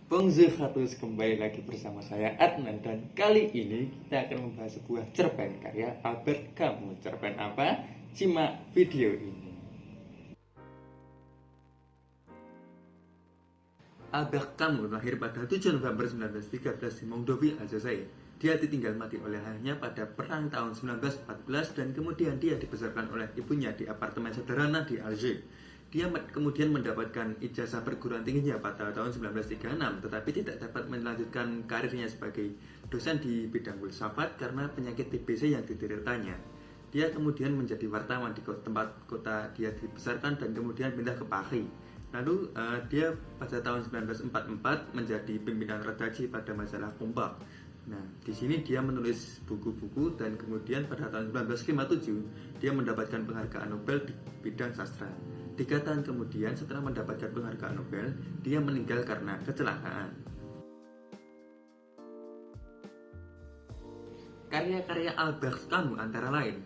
Bonjour Hatus, kembali lagi bersama saya Adnan. Dan kali ini kita akan membahas sebuah cerpen karya Albert Camus. Cerpen apa? Simak video ini. Albert Camus lahir pada 7 November 1913 di Mondovi, Aljazair. Dia ditinggal mati oleh ayahnya pada perang tahun 1914 dan kemudian dia dibesarkan oleh ibunya di apartemen sederhana di Alger. Dia kemudian mendapatkan ijazah perguruan tingginya pada tahun 1936, tetapi tidak dapat melanjutkan karirnya sebagai dosen di bidang filsafat karena penyakit TBC yang dideritanya. Dia kemudian menjadi wartawan di tempat kota dia dibesarkan dan kemudian pindah ke Paris. Lalu dia pada tahun 1944 menjadi pimpinan redaksi pada majalah Kompak. Nah, di sini dia menulis buku-buku dan kemudian pada tahun 1957 dia mendapatkan penghargaan Nobel di bidang sastra. 3 tahun kemudian setelah mendapatkan penghargaan Nobel, dia meninggal karena kecelakaan. Karya-karya Albert Camus antara lain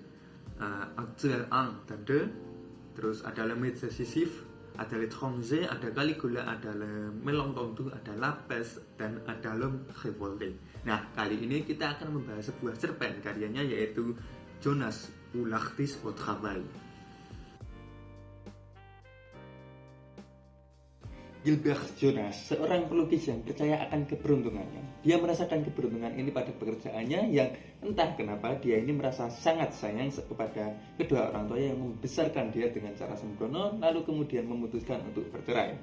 Actuel 1 dan 2, terus ada Le Mythe Sisyphe, ada L'Étranger, ada Caligula, ada Le Mélentendu, ada La Peste, dan ada L'Homme Révolté. Nah, kali ini kita akan membahas sebuah cerpen karyanya yaitu Jonas ou l'artiste au travail. Gilbert Jonas, seorang pelukis yang percaya akan keberuntungannya. Dia merasakan keberuntungan ini pada pekerjaannya yang entah kenapa dia ini merasa sangat sayang kepada kedua orang tua yang membesarkan dia dengan cara sembrono, lalu kemudian memutuskan untuk bercerai.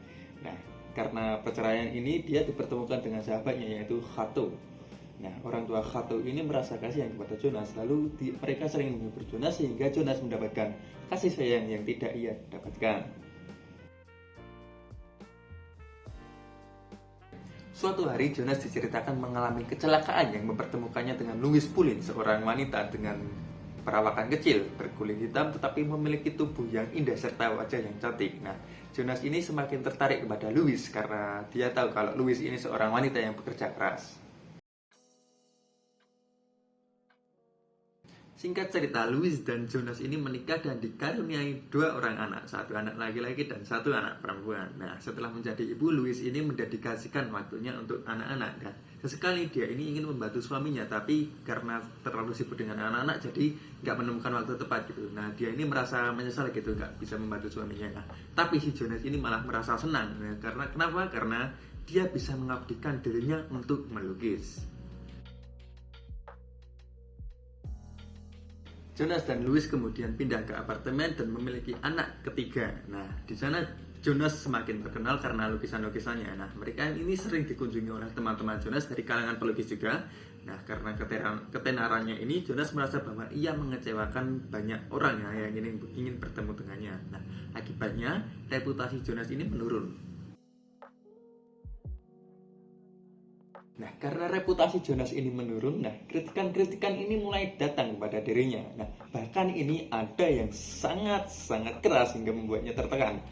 Nah, karena perceraian ini dia dipertemukan dengan sahabatnya yaitu Chateau. Nah, orang tua Chateau ini merasa kasihan kepada Jonas, lalu mereka sering menghibur Jonas sehingga Jonas mendapatkan kasih sayang yang tidak ia dapatkan. Suatu hari Jonas diceritakan mengalami kecelakaan yang mempertemukannya dengan Louise Poulin, seorang wanita dengan perawakan kecil, berkulit hitam tetapi memiliki tubuh yang indah serta wajah yang cantik. Nah, Jonas ini semakin tertarik kepada Louise karena dia tahu kalau Louise ini seorang wanita yang bekerja keras. Singkat cerita, Louise dan Jonas ini menikah dan dikaruniai 2 orang anak, 1 anak laki-laki dan 1 anak perempuan. Nah, setelah menjadi ibu, Louise ini mendedikasikan waktunya untuk anak-anak dan sesekali dia ini ingin membantu suaminya, tapi karena terlalu sibuk dengan anak-anak jadi nggak menemukan waktu tepat gitu. Nah, dia ini merasa menyesal gitu nggak bisa membantu suaminya. Nah, tapi si Jonas ini malah merasa senang. Nah, kenapa? Karena dia bisa mengabdikan dirinya untuk melukis. Jonas dan Louise kemudian pindah ke apartemen dan memiliki anak ketiga. Nah, di sana Jonas semakin terkenal karena lukisan-lukisannya. Nah, mereka ini sering dikunjungi oleh teman-teman Jonas dari kalangan pelukis juga. Nah, karena ketenarannya ini, Jonas merasa bahwa ia mengecewakan banyak orang yang ingin bertemu dengannya. Nah, akibatnya reputasi Jonas ini menurun. Nah, karena reputasi Jonas ini menurun, nah kritikan-kritikan ini mulai datang kepada dirinya. Nah, bahkan ini ada yang sangat-sangat keras hingga membuatnya tertekan.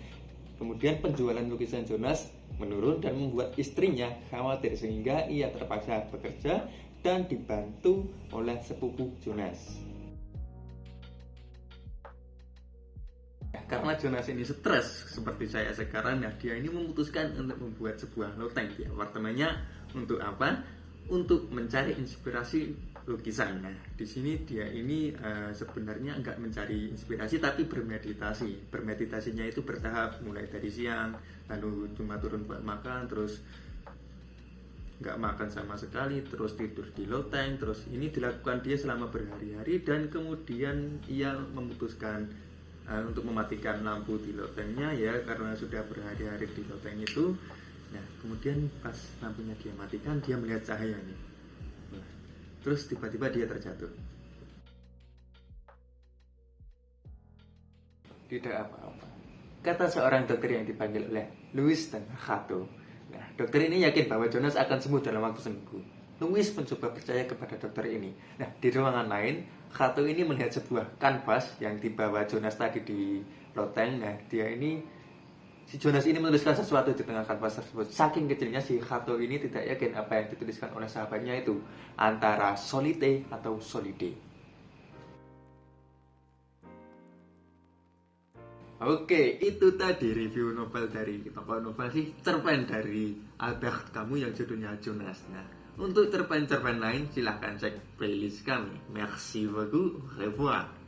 Kemudian penjualan lukisan Jonas menurun dan membuat istrinya khawatir sehingga ia terpaksa bekerja dan dibantu oleh sepupu Jonas. Karena Jonas ini stres seperti saya sekarang, nah dia ini memutuskan untuk membuat sebuah loteng di apartemennya. Untuk apa? Untuk mencari inspirasi lukisan. Nah, di sini dia ini sebenarnya nggak mencari inspirasi tapi bermeditasi. Bermeditasinya itu bertahap, mulai dari siang, lalu cuma turun buat makan, terus nggak makan sama sekali, terus tidur di loteng, terus ini dilakukan dia selama berhari-hari dan kemudian ia memutuskan untuk mematikan lampu di lotengnya ya karena sudah berhari-hari di loteng itu. Nah, kemudian pas lampunya dia matikan, dia melihat cahaya nih. Nah, terus tiba-tiba dia terjatuh. Tidak apa-apa, kata seorang dokter yang dipanggil oleh Louise dan Chateau. Nah, dokter ini yakin bahwa Jonas akan sembuh dalam waktu seminggu. Louise mencoba percaya kepada dokter ini. Nah, di ruangan lain, Chateau ini melihat sebuah kanvas yang dibawa Jonas tadi di loteng. Nah, si Jonas ini menuliskan sesuatu di tengah kanvas tersebut. Saking kecilnya si Chateau ini tidak yakin apa yang dituliskan oleh sahabatnya itu antara solite atau solide. Oke, itu tadi review novel dari tokoh novel sih cerpen dari Albert Camus yang judulnya Jonas. Nah, untuk cerpen-cerpen lain silahkan cek playlist kami. Merci beaucoup, au revoir.